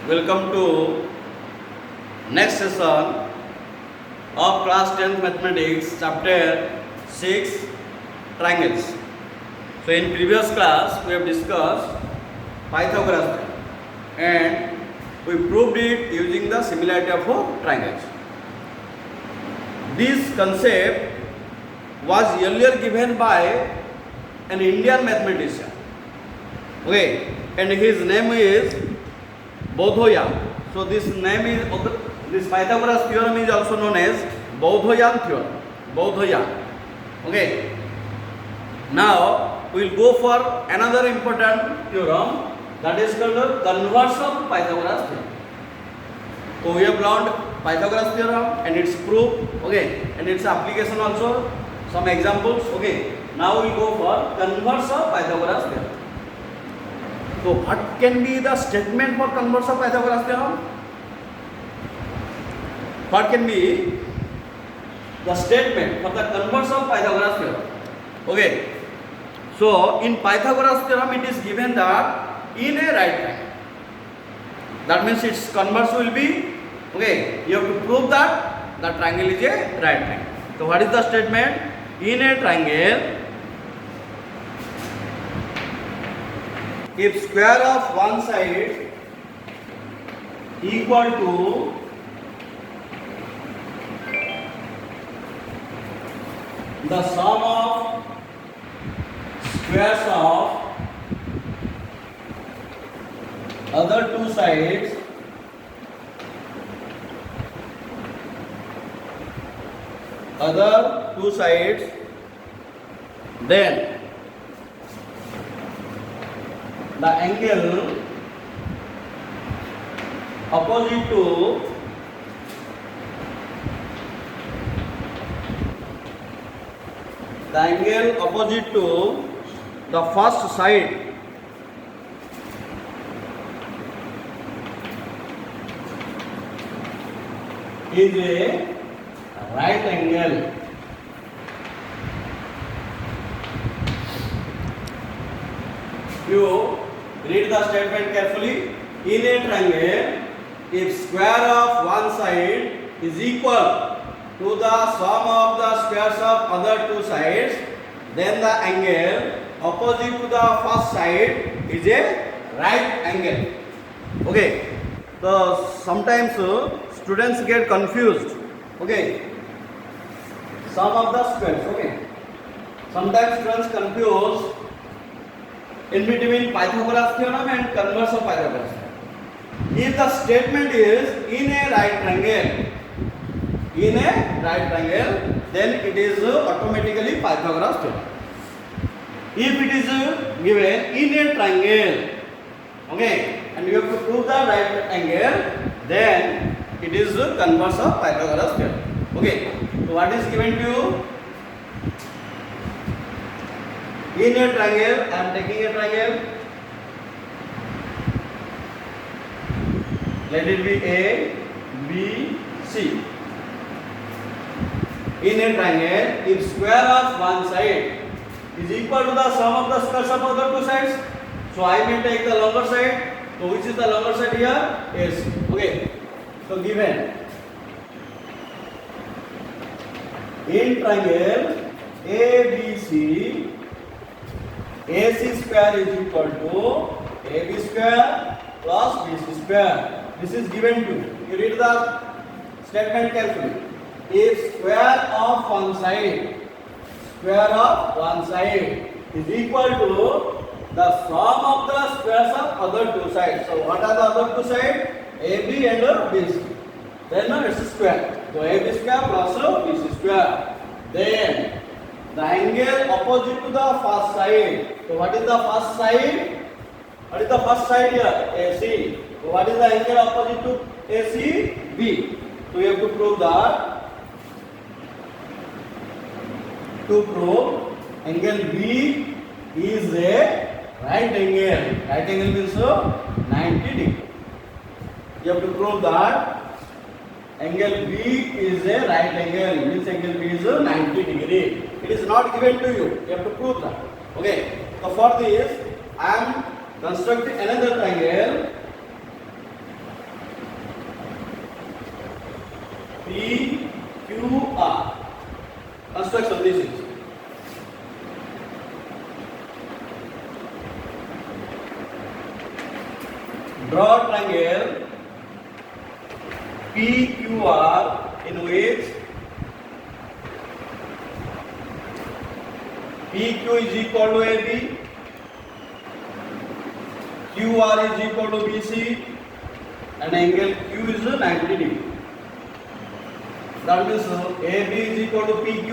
Welcome to next session of class 10th mathematics chapter 6 triangles. So in previous class we have discussed Pythagoras theorem and we proved it using the similarity of triangles. This concept was earlier given by an Indian mathematician. Okay, and his name is Bodhoyan. So this name is this Pythagoras theorem is also known as Bodhoyan theorem. Bodhoyan. Okay. Now we will go for another important theorem that is called the converse of Pythagoras theorem. So we have learned Pythagoras theorem and its proof. Okay, and its application also. Some examples. Okay. Now we go for converse of Pythagoras theorem. So what can be the statement for converse of Pythagoras theorem? What can be the statement for the converse of Pythagoras theorem? Okay. So in Pythagoras theorem it is given that in a right triangle. That means its converse will be, okay, you have to prove that the triangle is a right triangle. So what is the statement? In a triangle, if square of one side equal to the sum of squares of other two sides, then the angle opposite to the first side is a right angle. You read the statement carefully. In a triangle, if square of one side is equal to the sum of the squares of other two sides, then the angle opposite to the first side is a right angle. Okay. So sometimes students get confused. Okay. Sum of the squares. Okay. Sometimes students confuse in between Pythagoras theorem and converse of Pythagoras theorem. If the statement is in a right triangle, then it is automatically Pythagoras theorem. If it is given in a triangle, okay, and you have to prove the right angle, then it is converse of Pythagoras theorem. Okay, so what is given to you? In a triangle, I am taking a triangle. Let it be A, B, C. In a triangle, if square of one side is equal to the sum of the squares of other two sides, so I may take the longer side. So which is the longer side here? AC. Okay. So given in triangle ABC, AC square is equal to AB square plus BC square. This is given to you. You read the statement carefully. If square of one side is equal to the sum of the squares of other two sides. So what are the other two sides? AB and BC. Then it's square. So AB square plus BC square. Then the angle opposite to the first side. So what is the first side? What is the first side here? AC. So what is the angle opposite to AC? B. So you have to prove that. To prove angle B is a right angle. Right angle means 90 degree. You have to prove that angle B is a right angle. Means angle B is 90 degree. It is not given to you. You have to prove that. Okay. So for this, I am constructing another triangle Draw triangle PQR in which PQ is equal to AB, QR is equal to BC, and angle Q is 90 degree. That means AB is equal to PQ,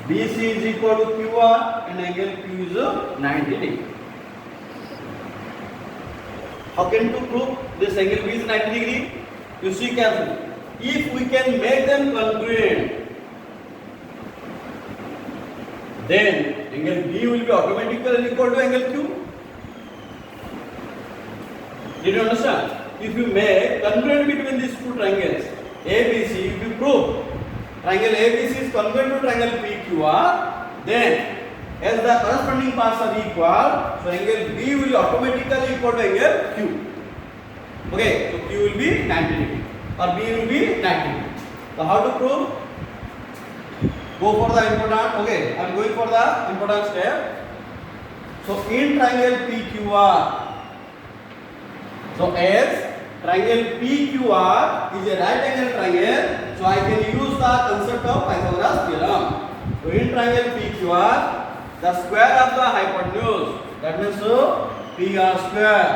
BC is equal to QR, and angle Q is 90 degree. How can you prove this angle B is 90 degree? You see carefully. If we can make them congruent, then angle B will be automatically equal to angle Q. Did you understand? If you make congruent between these two triangles, ABC, if you prove triangle ABC is congruent to triangle PQR, then as the corresponding parts are equal, so angle B will automatically equal to angle Q. Okay, so Q will be 90 degree or B will be 90 degree. So how to prove? Go for the important. Okay, I am going for the important step. So in triangle PQR, so as triangle PQR is a right angle triangle, so I can use the concept of Pythagoras theorem. So in triangle PQR, the square of the hypotenuse, that means PR square,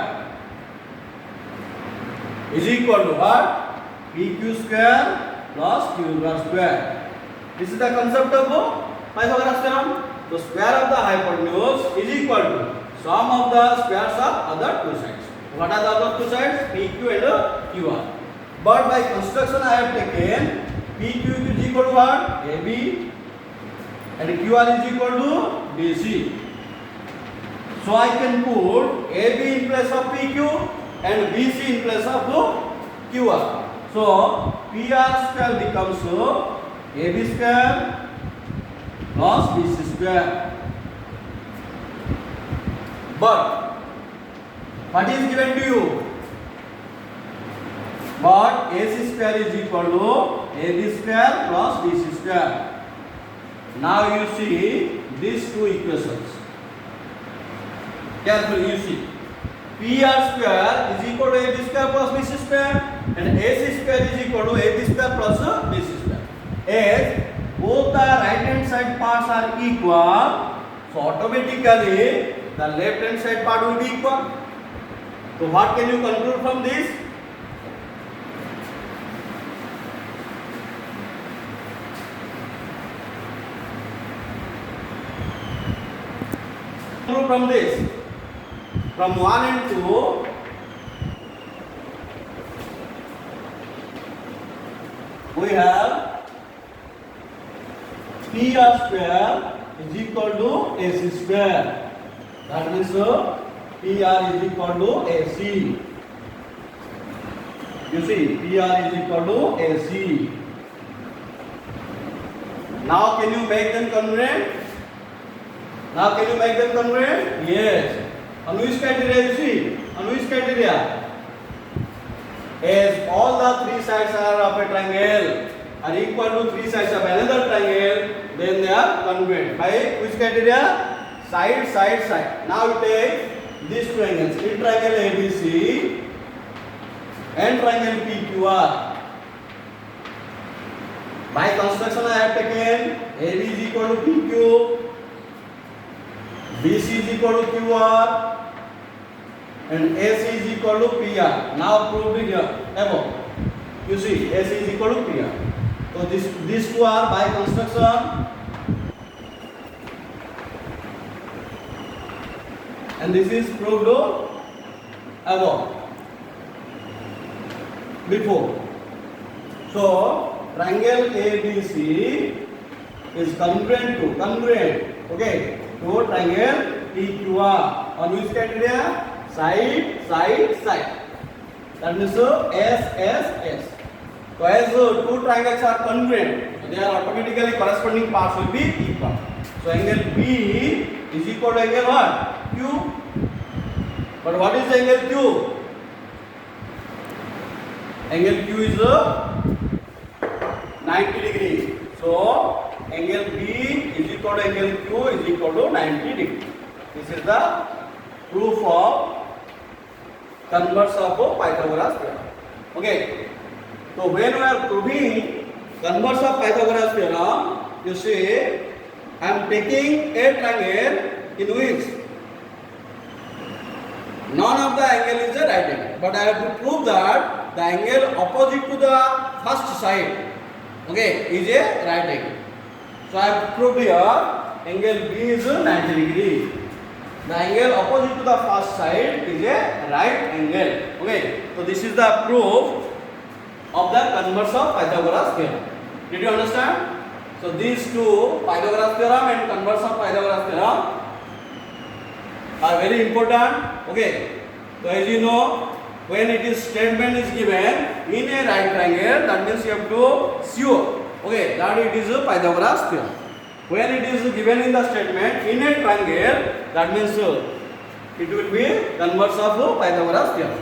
is equal to what? PQ square plus QR square. This is the concept of Pythagoras theorem. The square of the hypotenuse is equal to sum of the squares of other two sides. What are the other two sides? PQ and QR. But by construction I have taken PQ is equal to what? AB, and QR is equal to BC. So I can put AB in place of PQ and BC in place of QR. So PR square becomes AB square plus BC square. But what is given to you? But AC square is equal to AB square plus BC square. Now you see these two equations. Carefully you see. PR square is equal to AB square plus BC square, and AC square is equal to AB square plus BC square. As both the right hand side parts are equal, so automatically the left hand side part will be equal. So what can you conclude from this? From this, from 1 and 2, we have PR square is equal to AC square. That means PR is equal to AC. You see, PR is equal to AC. Now can you make them congruent? Now can you make them congruent? Yes. On which criteria you see? On which criteria? As all the three sides are of a triangle are equal to three sides of another triangle, then they are congruent. By which criteria? Side, side, side. Now you take these two angles. In triangle ABC and triangle PQR. By construction I have taken AB is equal to PQ, BC is equal to QR, and AC is equal to PR. Now proved it here above. You see, AC is equal to PR. So these two are by construction, and this is proved above before. So triangle ABC is congruent. Okay. To triangle PQR. On which criteria? Side, side, side. That means S. So as two triangles are congruent, their automatically corresponding parts will be equal. So angle B is equal to angle what? Q. But what is angle Q? Angle Q is 90 degree. So angle B is equal to angle Q is equal to 90 degree. This is the proof of converse of Pythagoras theorem. Okay. So when we are proving converse of Pythagoras theorem, you see, I am taking a triangle in which none of the angle is a right angle, but I have to prove that the angle opposite to the first side, okay, is a right angle. So I have to prove here angle B is 90 degree. The angle opposite to the first side is a right angle. Okay, so this is the proof of the converse of Pythagoras theorem. Did you understand? So these two, Pythagoras theorem and converse of Pythagoras theorem, are very important. Okay, so as you know, when it is statement is given in a right triangle, that means you have to sure, okay, that it is a Pythagoras theorem. When it is given in the statement in a triangle, that means it will be converse of Pythagoras theorem.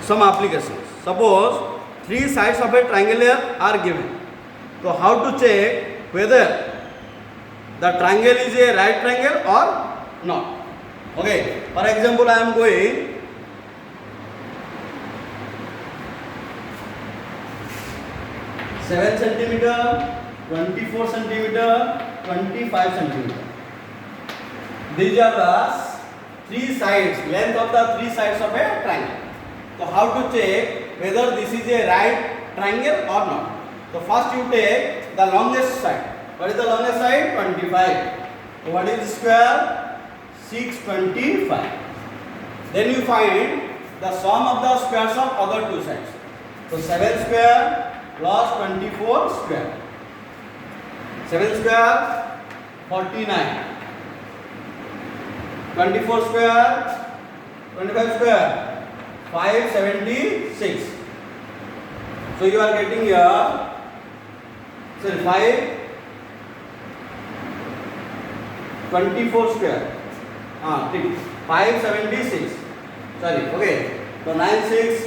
Some applications. Suppose three sides of a triangle are given. So how to check whether the triangle is a right triangle or not? Okay. For example, I am going 7 centimeter, 24 centimeter, 25 centimeter. These are the three sides, length of the three sides of a triangle. So how to check whether this is a right triangle or not? So first you take the longest side. What is the longest side? 25. So what is the square? 625. Then you find the sum of the squares of other two sides. So 7 square plus 24 square. 7 square 49. 24 square 25 square 576. So you are getting here, sorry, 24 square. 576. Sorry, okay. So 9, 6,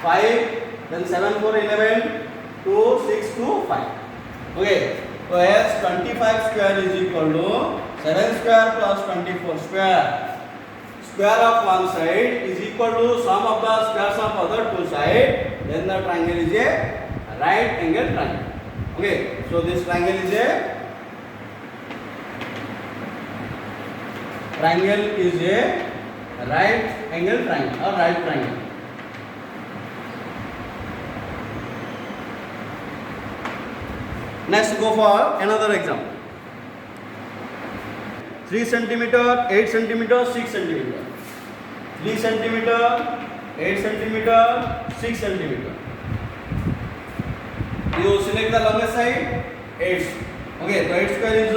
5, then 7, 4, 11, 2, 6, 2, 5. Okay. So as 25 square is equal to 7 square plus 24 square. Square of one side is equal to sum of the squares of other two sides. Then the triangle is a right angle triangle. Okay. So this triangle is a right angle triangle or right triangle. Next, go for another example. 3 centimeter, 8 centimeter, 6 centimeter. 3 centimeter, 8 centimeter, 6 centimeter. You select the longest side, 8. Okay, so 8 square is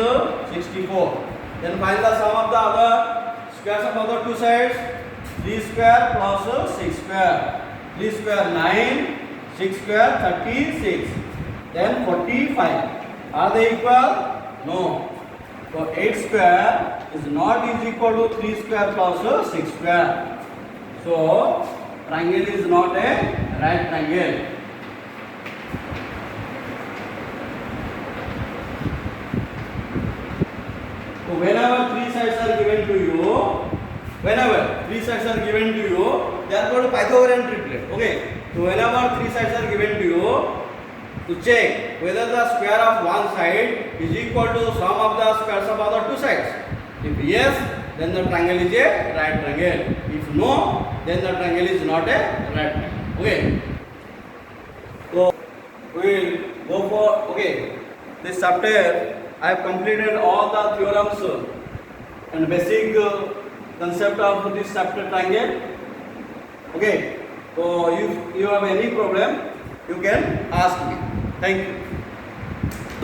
64. Then find the sum of the other squares of other two sides. 3 square plus 6 square. 3 square 9, 6 square 36. Then 45. Are they equal? No. So 8 square is not equal to 3 square plus 6 square. So triangle is not a right triangle. So whenever three sides are given to you, they are called Pythagorean triplet. Okay. So whenever three sides are given to you, to check whether the square of one side is equal to sum of the squares of other two sides. If yes, then the triangle is a right triangle. If no, then the triangle is not a right triangle. Okay. So we will go for this chapter. I have completed all the theorems and basic concept of this chapter triangle. Okay. So if you have any problem, you can ask me. Thank you.